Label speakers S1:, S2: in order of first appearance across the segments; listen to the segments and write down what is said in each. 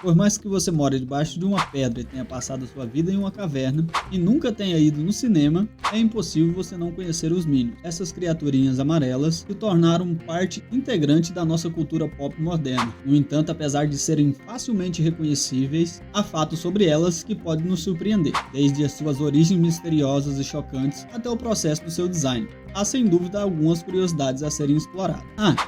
S1: Por mais que você more debaixo de uma pedra e tenha passado sua vida em uma caverna e nunca tenha ido no cinema, é impossível você não conhecer os Minions. Essas criaturinhas amarelas se tornaram parte integrante da nossa cultura pop moderna. No entanto, apesar de serem facilmente reconhecíveis, há fatos sobre elas que podem nos surpreender, desde as suas origens misteriosas e chocantes até o processo do seu design. Há sem dúvida algumas curiosidades a serem exploradas.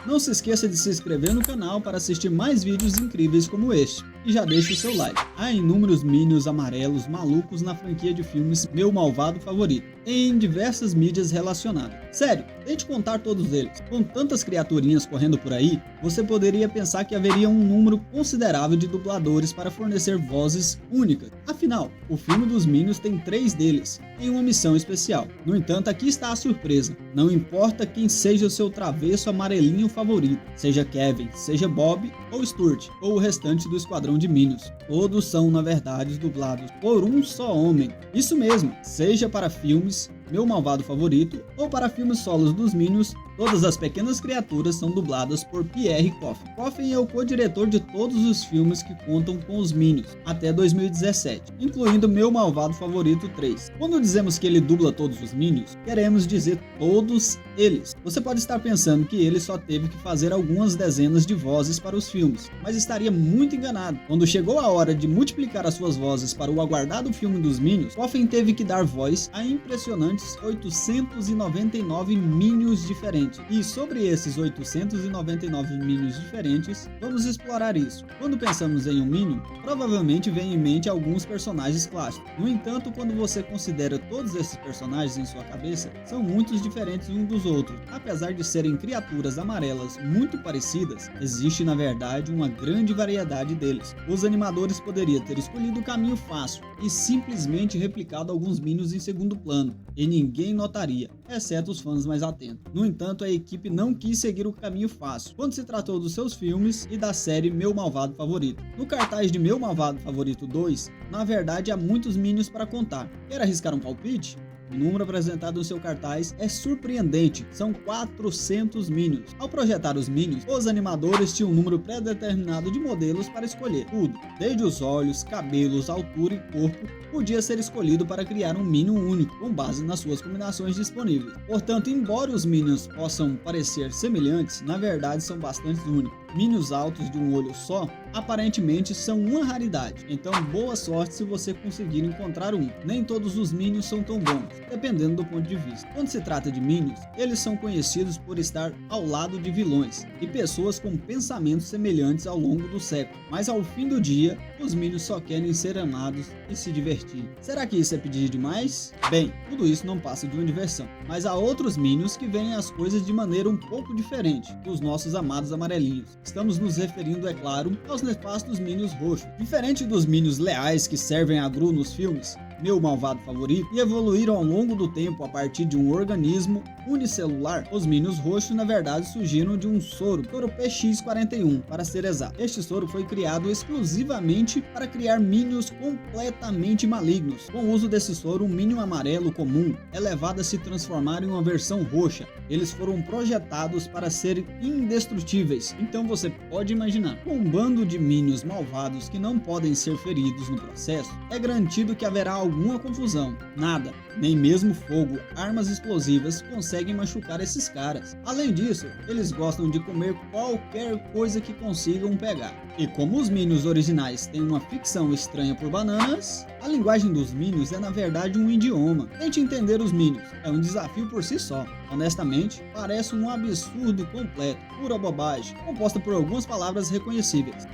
S1: Não se esqueça de se inscrever no canal para assistir mais vídeos incríveis como este, e já deixe o seu like. Há inúmeros Minions amarelos malucos na franquia de filmes Meu Malvado Favorito, em diversas mídias relacionadas. Sério, tente contar todos eles. Com tantas criaturinhas correndo por aí, você poderia pensar que haveria um número considerável de dubladores para fornecer vozes únicas. Afinal, o filme dos Minions tem 3 deles, em uma missão especial. No entanto, aqui está a surpresa. Não importa quem seja o seu travesso amarelinho favorito, seja Kevin, seja Bob ou Stuart, ou o restante do esquadrão de Minions, todos são na verdade dublados por um só homem. Isso mesmo, seja para filmes Meu Malvado Favorito ou para filmes solos dos Minions, todas as pequenas criaturas são dubladas por Pierre Coffin. Coffin é o co-diretor de todos os filmes que contam com os Minions, até 2017, incluindo Meu Malvado Favorito 3. Quando dizemos que ele dubla todos os Minions, queremos dizer todos eles. Você pode estar pensando que ele só teve que fazer algumas dezenas de vozes para os filmes, mas estaria muito enganado. Quando chegou a hora de multiplicar as suas vozes para o aguardado filme dos Minions, Coffin teve que dar voz a impressionantes 899 Minions diferentes. E sobre esses 899 Minions diferentes, vamos explorar isso. Quando pensamos em um Minion, provavelmente vem em mente alguns personagens clássicos. No entanto, quando você considera todos esses personagens em sua cabeça, são muito diferentes uns dos outros. Apesar de serem criaturas amarelas muito parecidas, existe na verdade uma grande variedade deles. Os animadores poderiam ter escolhido o caminho fácil e simplesmente replicado alguns Minions em segundo plano, e ninguém notaria, exceto os fãs mais atentos. No entanto, a equipe não quis seguir o caminho fácil quando se tratou dos seus filmes e da série Meu Malvado Favorito. No cartaz de Meu Malvado Favorito 2, na verdade há muitos Minions para contar. Quer arriscar um palpite? O número apresentado no seu cartaz é surpreendente, são 400 Minions. Ao projetar os Minions, os animadores tinham um número pré-determinado de modelos para escolher. Tudo, desde os olhos, cabelos, altura e corpo, podia ser escolhido para criar um Minion único, com base nas suas combinações disponíveis. Portanto, embora os Minions possam parecer semelhantes, na verdade são bastante únicos. Minions altos de um olho só, aparentemente são uma raridade, então boa sorte se você conseguir encontrar um. Nem todos os Minions são tão bons, dependendo do ponto de vista. Quando se trata de Minions, eles são conhecidos por estar ao lado de vilões e pessoas com pensamentos semelhantes ao longo do século, mas ao fim do dia, os Minions só querem ser amados e se divertir. Será que isso é pedir demais? Bem, tudo isso não passa de uma diversão, mas há outros Minions que veem as coisas de maneira um pouco diferente dos nossos amados amarelinhos. Estamos nos referindo, é claro, aos nefastos Minions roxos. Diferente dos Minions leais que servem a Gru nos filmes Meu Malvado Favorito e evoluíram ao longo do tempo a partir de um organismo unicelular, os Minions roxos na verdade surgiram de um soro PX41 para ser exato. Este soro foi criado exclusivamente para criar Minions completamente malignos. Com o uso desse soro, um Minion amarelo comum é levado a se transformar em uma versão roxa. Eles foram projetados para serem indestrutíveis, então você pode imaginar, com um bando de Minions malvados que não podem ser feridos no processo, é garantido que haverá alguma confusão. Nada, nem mesmo fogo, armas explosivas conseguem machucar esses caras. Além disso, eles gostam de comer qualquer coisa que consigam pegar. E como os Minions originais têm uma ficção estranha por bananas, a linguagem dos Minions é na verdade um idioma. Tente entender os Minions, é um desafio por si só. Honestamente, parece um absurdo completo, pura bobagem, composta por algumas palavras reconhecíveis.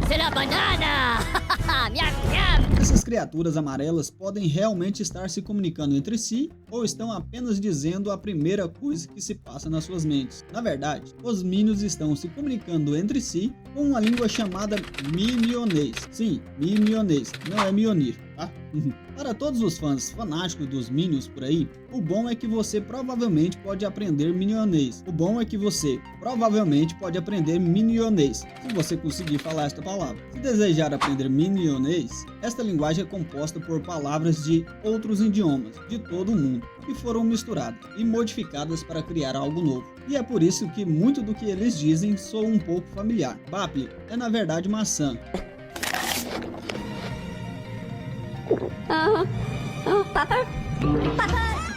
S2: Será banana! Miam, miam!
S1: Essas criaturas amarelas podem realmente estar se comunicando entre si ou estão apenas dizendo a primeira coisa que se passa nas suas mentes. Na verdade, os Minions estão se comunicando entre si com uma língua chamada Minionês. Sim, Minionês, não é Mionir, tá? Para todos os fãs fanáticos dos Minions por aí, o bom é que você provavelmente pode aprender Minionês. Se você conseguir falar esta palavra. Se desejar aprender minionês, esta linguagem é composta por palavras de outros idiomas de todo o mundo, que foram misturadas e modificadas para criar algo novo. E é por isso que muito do que eles dizem soa um pouco familiar. Bapi é na verdade maçã.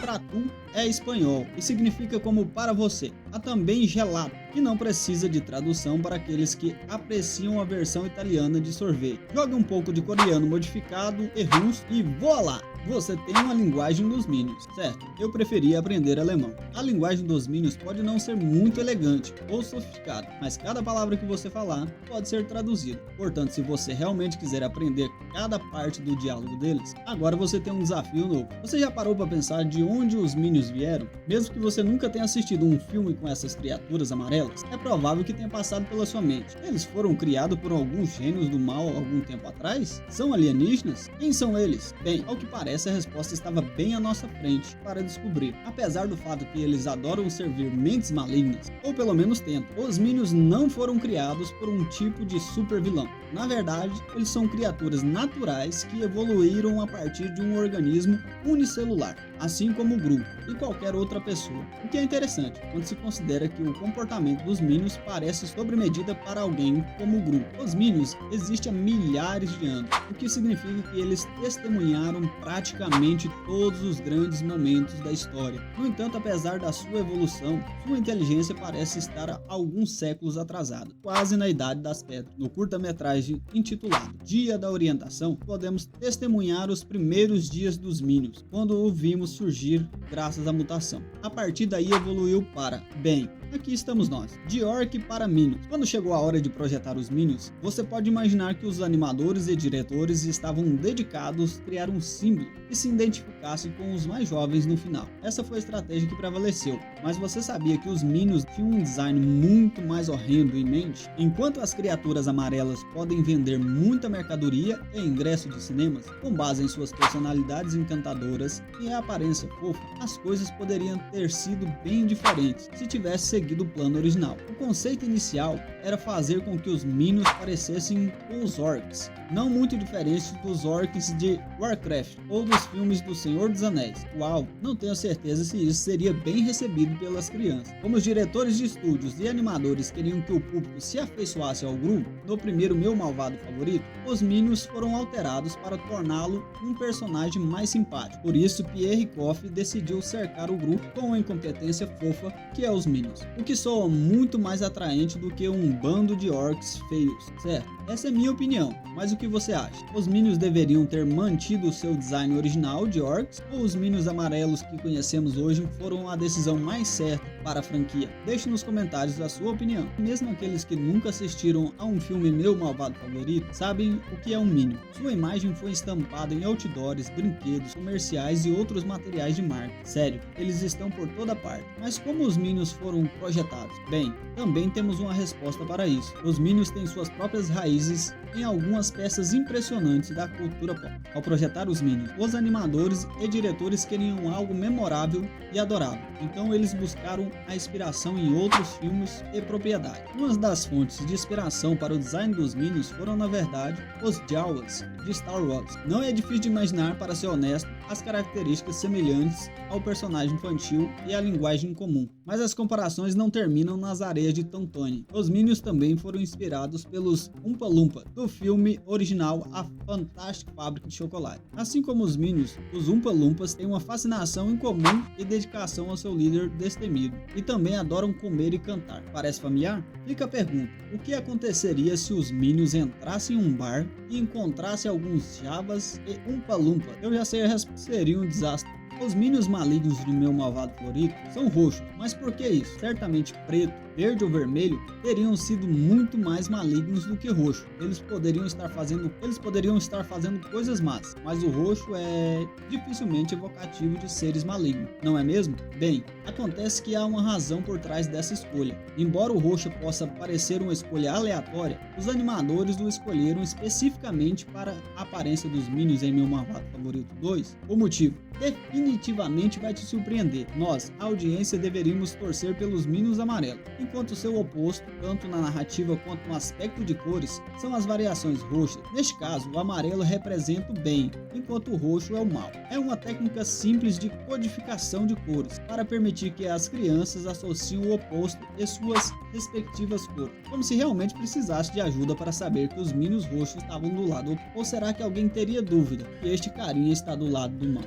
S1: Tratu é espanhol e significa como para você. Há também gelato, que não precisa de tradução para aqueles que apreciam a versão italiana de sorvete. Jogue um pouco de coreano modificado e russo e voilá! Você tem uma linguagem dos Minions, certo? Eu preferia aprender alemão. A linguagem dos Minions pode não ser muito elegante ou sofisticada, mas cada palavra que você falar pode ser traduzida. Portanto, se você realmente quiser aprender cada parte do diálogo deles, agora você tem um desafio novo. Você já parou para pensar de onde os Minions vieram? Mesmo que você nunca tenha assistido um filme com essas criaturas amarelas, é provável que tenha passado pela sua mente. Eles foram criados por alguns gênios do mal algum tempo atrás? São alienígenas? Quem são eles? Bem, ao que parece, essa resposta estava bem à nossa frente para descobrir. Apesar do fato que eles adoram servir mentes malignas, ou pelo menos tentam, os Minions não foram criados por um tipo de super vilão. Na verdade, eles são criaturas naturais que evoluíram a partir de um organismo unicelular, assim como o Gru e qualquer outra pessoa. O que é interessante, quando se considera que o comportamento dos Minions parece sobre medida para alguém como o Gru. Os Minions existem há milhares de anos, o que significa que eles testemunharam praticamente todos os grandes momentos da história. No entanto, apesar da sua evolução, sua inteligência parece estar alguns séculos atrasada, quase na Idade das Pedras. No curta-metragem intitulado Dia da Orientação, podemos testemunhar os primeiros dias dos Minions, quando o vimos surgir graças à mutação. A partir daí evoluiu para, bem, aqui estamos nós, de Orc para Minions. Quando chegou a hora de projetar os Minions, você pode imaginar que os animadores e diretores estavam dedicados a criar um símbolo que se identificasse com os mais jovens no final. Essa foi a estratégia que prevaleceu, mas você sabia que os Minions tinham um design muito mais horrendo em mente? Enquanto as criaturas amarelas podem vender muita mercadoria e ingresso de cinemas, com base em suas personalidades encantadoras e a aparência fofa, as coisas poderiam ter sido bem diferentes se tivesse seguido o plano original. O conceito inicial era fazer com que os Minions parecessem com os Orcs, não muito diferentes dos Orcs de Warcraft ou dos filmes do Senhor dos Anéis. Uau, não tenho certeza se isso seria bem recebido pelas crianças. Como os diretores de estúdios e animadores queriam que o público se afeiçoasse ao grupo, no primeiro Meu Malvado Favorito, os Minions foram alterados para torná-lo um personagem mais simpático. Por isso, Pierre Coff decidiu cercar o grupo com a incompetência fofa que é os Minions, o que soa muito mais atraente do que um bando de orcs feios, certo? Essa é minha opinião, mas o que você acha? Os Minions deveriam ter mantido o seu design original de orcs, ou os Minions amarelos que conhecemos hoje foram a decisão mais certa para a franquia? Deixe nos comentários a sua opinião. Mesmo aqueles que nunca assistiram a um filme Meu Malvado Favorito sabem o que é um Minion. Sua imagem foi estampada em outdoors, brinquedos, comerciais e outros materiais de marketing. Sério, eles estão por toda parte. Mas como os Minions foram projetados? Bem, também temos uma resposta para isso. Os Minions têm suas próprias raízes em algumas peças impressionantes da cultura pop. Ao projetar os Minions, os animadores e diretores queriam algo memorável e adorável, então eles buscaram a inspiração em outros filmes e propriedades. Uma das fontes de inspiração para o design dos Minions foram, na verdade, os Jawas de Star Wars. Não é difícil de imaginar, para ser honesto, as características semelhantes ao personagem infantil e à linguagem comum, mas as comparações não terminam nas areias de Tantone. Os Minions também foram inspirados pelos Oompa Loompa do filme original A Fantástica Fábrica de Chocolate. Assim como os Minions, os Oompa Loompas têm uma fascinação em comum e dedicação ao seu líder destemido, e também adoram comer e cantar. Parece familiar? Fica a pergunta: o que aconteceria se os Minions entrassem em um bar e encontrassem alguns Javas e Oompa Loompa? Eu já sei a resposta: seria um desastre. Os Minions malignos de Meu Malvado Favorito são roxos, mas por que isso? Certamente preto, verde ou vermelho teriam sido muito mais malignos do que roxo. Eles poderiam estar fazendo coisas más, mas o roxo é dificilmente evocativo de seres malignos, não é mesmo? Bem, acontece que há uma razão por trás dessa escolha. Embora o roxo possa parecer uma escolha aleatória, os animadores o escolheram especificamente para a aparência dos Minions em Meu Malvado Favorito 2. O motivo: definitivamente definitivamente vai te surpreender. Nós, a audiência, deveríamos torcer pelos Minions amarelos, enquanto seu oposto, tanto na narrativa quanto no aspecto de cores, são as variações roxas. Neste caso, o amarelo representa o bem, enquanto o roxo é o mal. É uma técnica simples de codificação de cores, para permitir que as crianças associem o oposto e suas respectivas cores, como se realmente precisasse de ajuda para saber que os Minions roxos estavam do lado oposto. Ou será que alguém teria dúvida que este carinha está do lado do mal?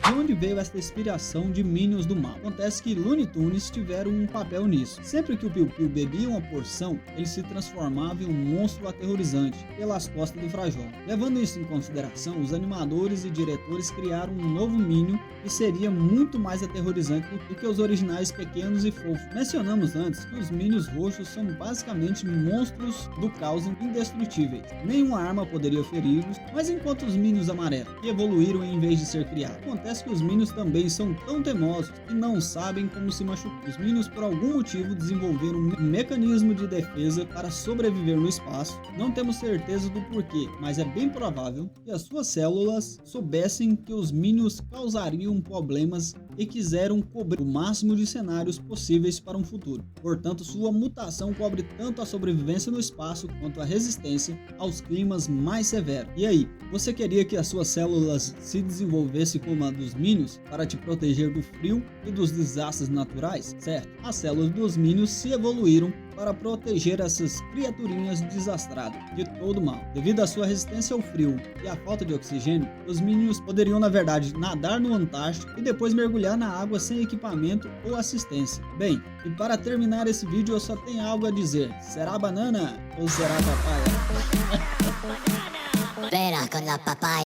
S1: De onde veio esta inspiração de Minions do mal? Acontece que Looney Tunes tiveram um papel nisso. Sempre que o Piu Piu bebia uma porção, ele se transformava em um monstro aterrorizante pelas costas do Frajola. Levando isso em consideração, os animadores e diretores criaram um novo Minion que seria muito mais aterrorizante do que os originais pequenos e fofos. Mencionamos antes que os Minions roxos são basicamente monstros do caos indestrutíveis. Nenhuma arma poderia feri-los, mas enquanto os Minions amarelos, que evoluíram em vez de ser criados, acontece que os Minions também são tão teimosos e não sabem como se machucar. Os Minions, por algum motivo, desenvolveram um mecanismo de defesa para sobreviver no espaço. Não temos certeza do porquê, mas é bem provável que as suas células soubessem que os Minions causariam problemas e quiseram cobrir o máximo de cenários possíveis para um futuro. Portanto, sua mutação cobre tanto a sobrevivência no espaço quanto a resistência aos climas mais severos. E aí, você queria que as suas células se desenvolvessem como a dos Minions para te proteger do frio e dos desastres naturais? Certo, as células dos Minions se evoluíram para proteger essas criaturinhas desastradas de todo mal. Devido à sua resistência ao frio e à falta de oxigênio, os Minions poderiam na verdade nadar no Antártico e depois mergulhar na água sem equipamento ou assistência. Bem, e para terminar esse vídeo eu só tenho algo a dizer: será banana ou será papaya?
S2: Vera con la papaya.